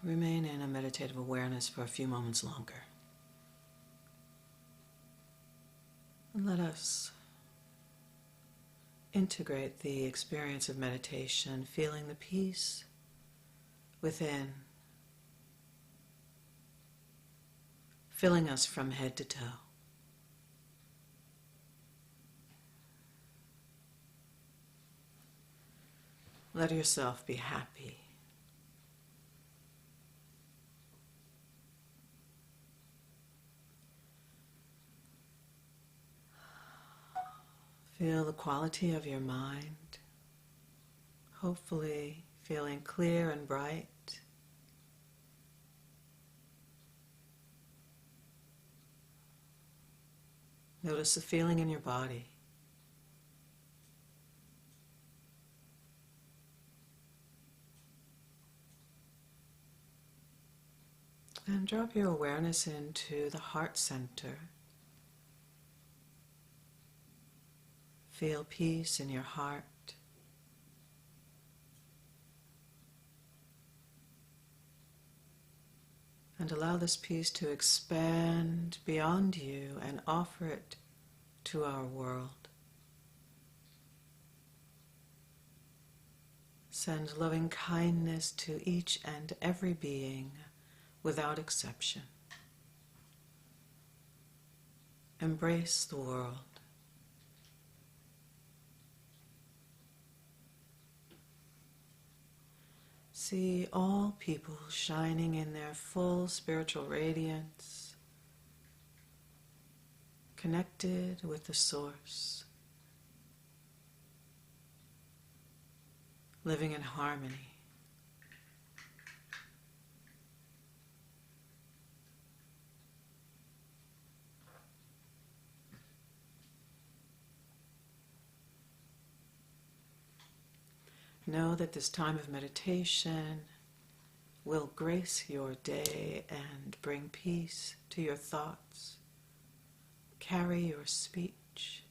remain in a meditative awareness for a few moments longer. And let us integrate the experience of meditation, feeling the peace within, filling us from head to toe. Let yourself be happy. Feel the quality of your mind, hopefully feeling clear and bright. Notice the feeling in your body. And drop your awareness into the heart center. Feel peace in your heart. And allow this peace to expand beyond you and offer it to our world. Send loving kindness to each and every being without exception. Embrace the world. See all people shining in their full spiritual radiance, connected with the Source, living in harmony. Know that this time of meditation will grace your day and bring peace to your thoughts, carry your speech,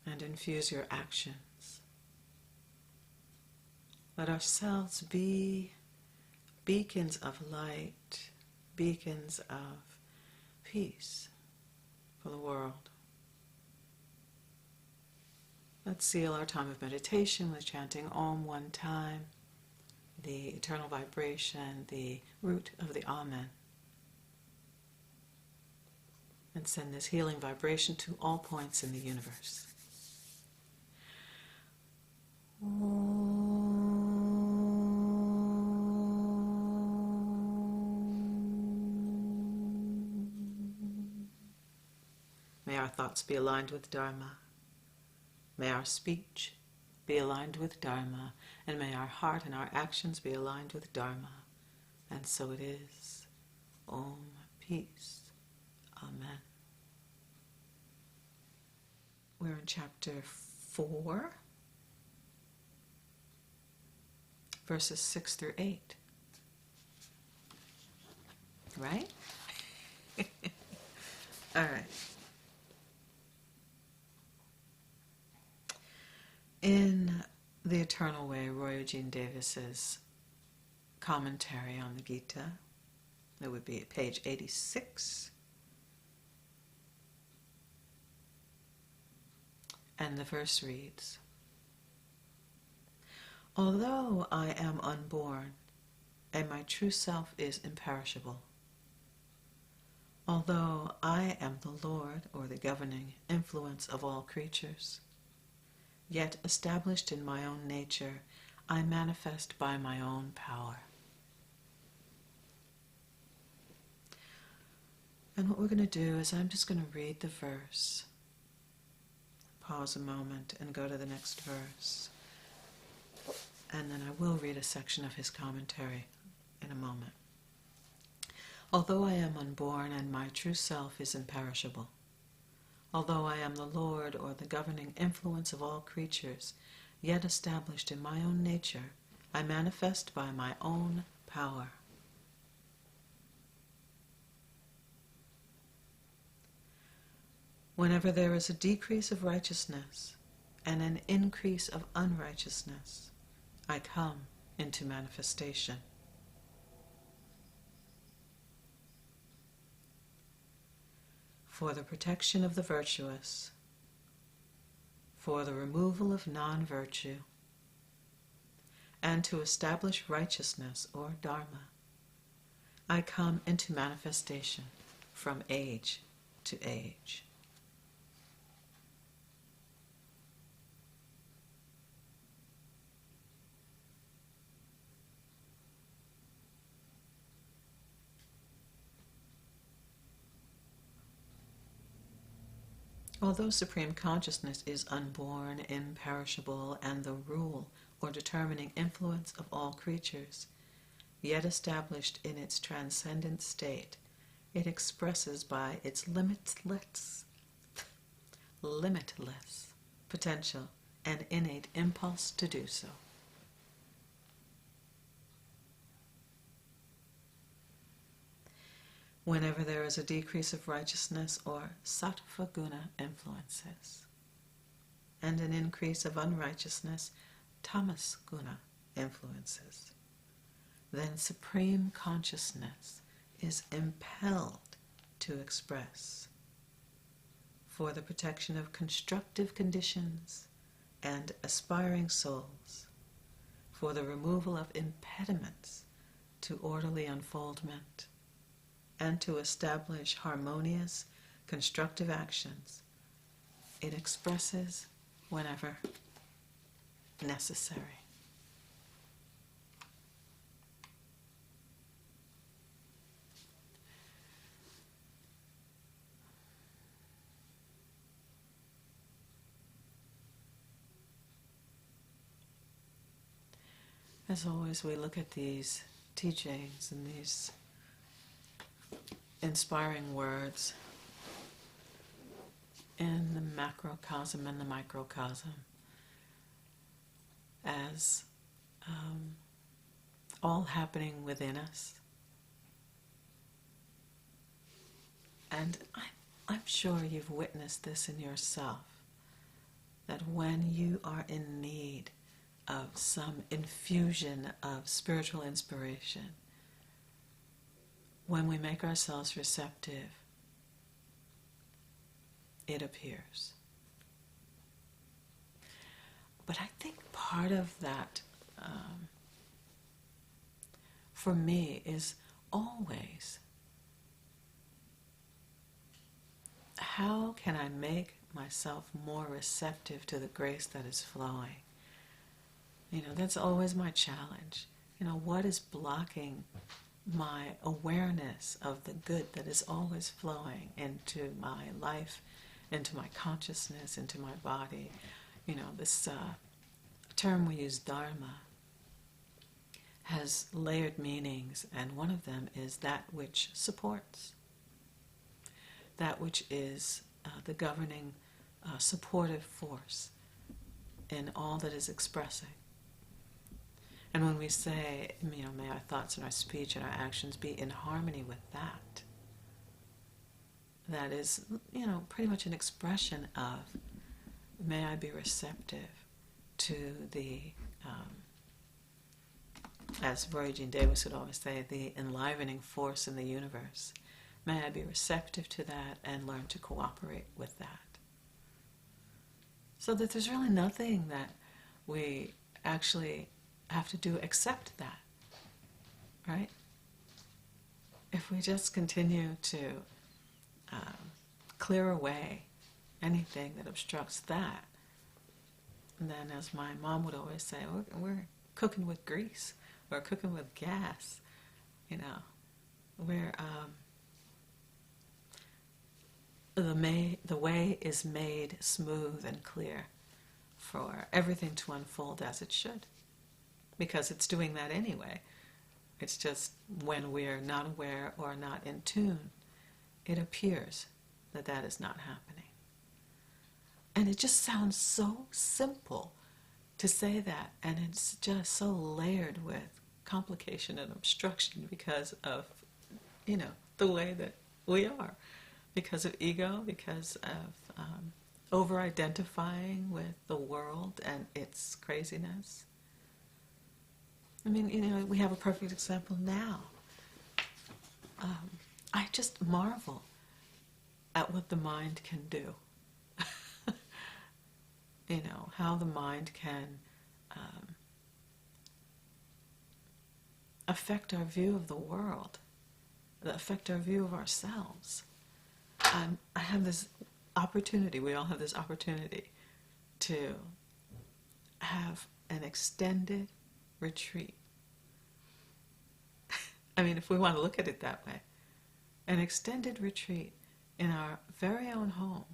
and infuse your actions. Let ourselves be beacons of light, beacons of peace for the world. Let's seal our time of meditation with chanting Om one time, the eternal vibration, the root of the Amen. And send this healing vibration to all points in the universe. May our thoughts be aligned with Dharma. May our speech be aligned with Dharma, and may our heart and our actions be aligned with Dharma. And so it is. Om, peace. Amen. We're in chapter 4, verses 6 through 8. Right? All right. In The Eternal Way, Roy Eugene Davis's commentary on the Gita, it would be at page 86. And the verse reads, "Although I am unborn, and my true self is imperishable, although I am the Lord or the governing influence of all creatures, yet established in my own nature, I manifest by my own power." And what we're going to do is I'm just going to read the verse, pause a moment and go to the next verse, and then I will read a section of his commentary in a moment. "Although I am unborn and my true self is imperishable, although I am the Lord or the governing influence of all creatures, yet established in my own nature, I manifest by my own power. Whenever there is a decrease of righteousness and an increase of unrighteousness, I come into manifestation. For the protection of the virtuous, for the removal of non-virtue, and to establish righteousness or dharma, I come into manifestation from age to age. Although Supreme Consciousness is unborn, imperishable, and the rule or determining influence of all creatures, yet established in its transcendent state, it expresses by its limitless potential and innate impulse to do so. Whenever there is a decrease of righteousness or sattva guna influences, and an increase of unrighteousness, tamas guna influences, then Supreme Consciousness is impelled to express for the protection of constructive conditions and aspiring souls, for the removal of impediments to orderly unfoldment, and to establish harmonious, constructive actions. It expresses whenever necessary. As always, we look at these teachings and these inspiring words in the macrocosm and the microcosm as all happening within us. And I'm sure you've witnessed this in yourself, that when you are in need of some infusion of spiritual inspiration, when we make ourselves receptive, it appears. But I think part of that, for me, is always, how can I make myself more receptive to the grace that is flowing? That's always my challenge. What is blocking my awareness of the good that is always flowing into my life, into my consciousness, into my body? This term we use, dharma, has layered meanings, and one of them is that which supports, that which is the governing supportive force in all that is expressing. And when we say, may our thoughts and our speech and our actions be in harmony with that, that is, pretty much an expression of, may I be receptive to the, as Roy Jean Davis would always say, the enlivening force in the universe. May I be receptive to that and learn to cooperate with that. So that there's really nothing that we actually have to do except that, right? If we just continue to clear away anything that obstructs that, then, as my mom would always say, we're cooking with grease, we're cooking with gas, we're the way is made smooth and clear for everything to unfold as it should, because it's doing that anyway. It's just when we're not aware or not in tune, it appears that that is not happening. And it just sounds so simple to say that, and it's just so layered with complication and obstruction because of, the way that we are, because of ego, because of over-identifying with the world and its craziness. I mean, we have a perfect example now. I just marvel at what the mind can do. How the mind can affect our view of the world, affect our view of ourselves. I have this opportunity, we all have this opportunity to have an extended retreat. I mean, if we want to look at it that way, an extended retreat in our very own home.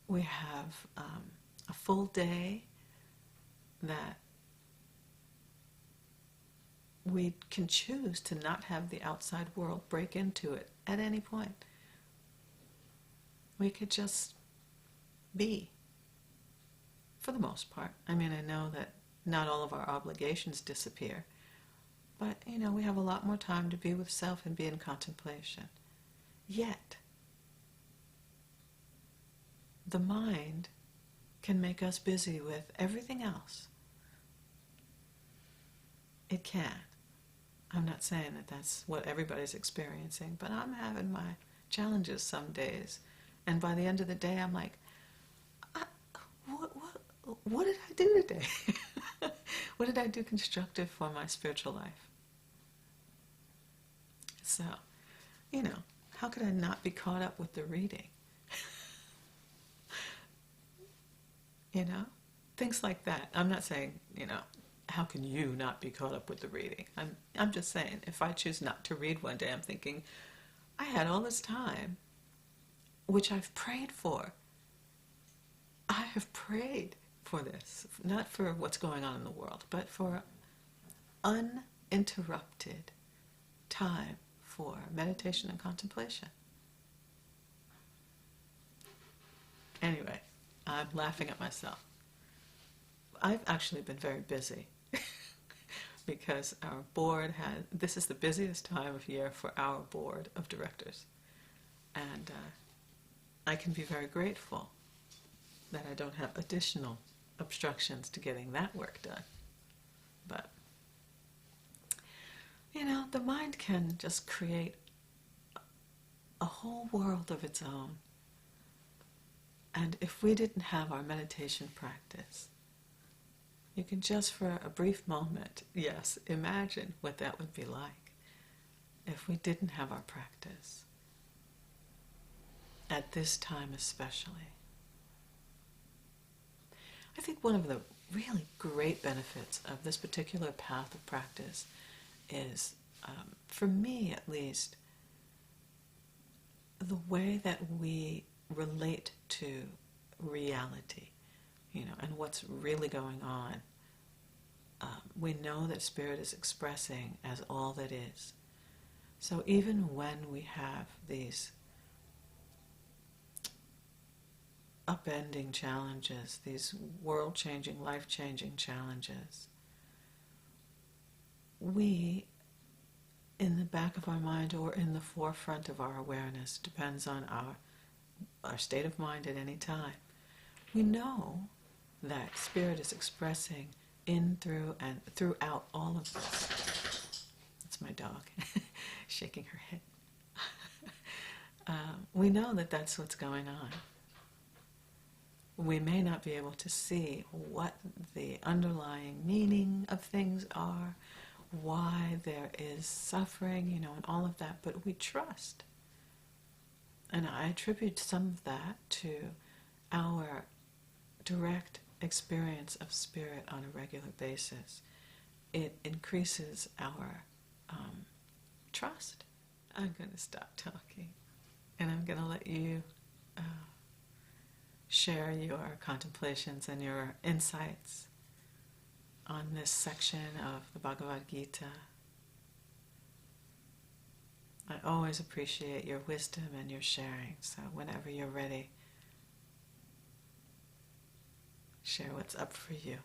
We have a full day that we can choose to not have the outside world break into it at any point. We could just be, for the most part. I mean, I know that not all of our obligations disappear, but, we have a lot more time to be with self and be in contemplation. Yet, the mind can make us busy with everything else. It can. I'm not saying that that's what everybody's experiencing, but I'm having my challenges some days. And by the end of the day, I'm like, what did I do today? What did I do constructive for my spiritual life? So, how could I not be caught up with the reading? Things like that. I'm not saying, how can you not be caught up with the reading? I'm just saying, if I choose not to read one day, I'm thinking, I had all this time, which I've prayed for. I have prayed for this, not for what's going on in the world, but for uninterrupted time for meditation and contemplation. Anyway, I'm laughing at myself. I've actually been very busy because our board this is the busiest time of year for our board of directors. And I can be very grateful that I don't have additional obstructions to getting that work done. But, the mind can just create a whole world of its own. And if we didn't have our meditation practice, you can just for a brief moment, yes, imagine what that would be like if we didn't have our practice. At this time especially. I think one of the really great benefits of this particular path of practice is, for me at least, the way that we relate to reality, and what's really going on. We know that Spirit is expressing as all that is. So even when we have these upending challenges, these world-changing, life-changing challenges, we, in the back of our mind or in the forefront of our awareness, depends on our state of mind at any time, we know that Spirit is expressing in, through, and throughout all of this. That's my dog shaking her head. We know that that's what's going on. We may not be able to see what the underlying meaning of things are, why there is suffering, and all of that, but we trust. And I attribute some of that to our direct experience of Spirit on a regular basis. It increases our trust. I'm going to stop talking, and I'm going to let you share your contemplations and your insights on this section of the Bhagavad Gita. I always appreciate your wisdom and your sharing, so whenever you're ready, share what's up for you.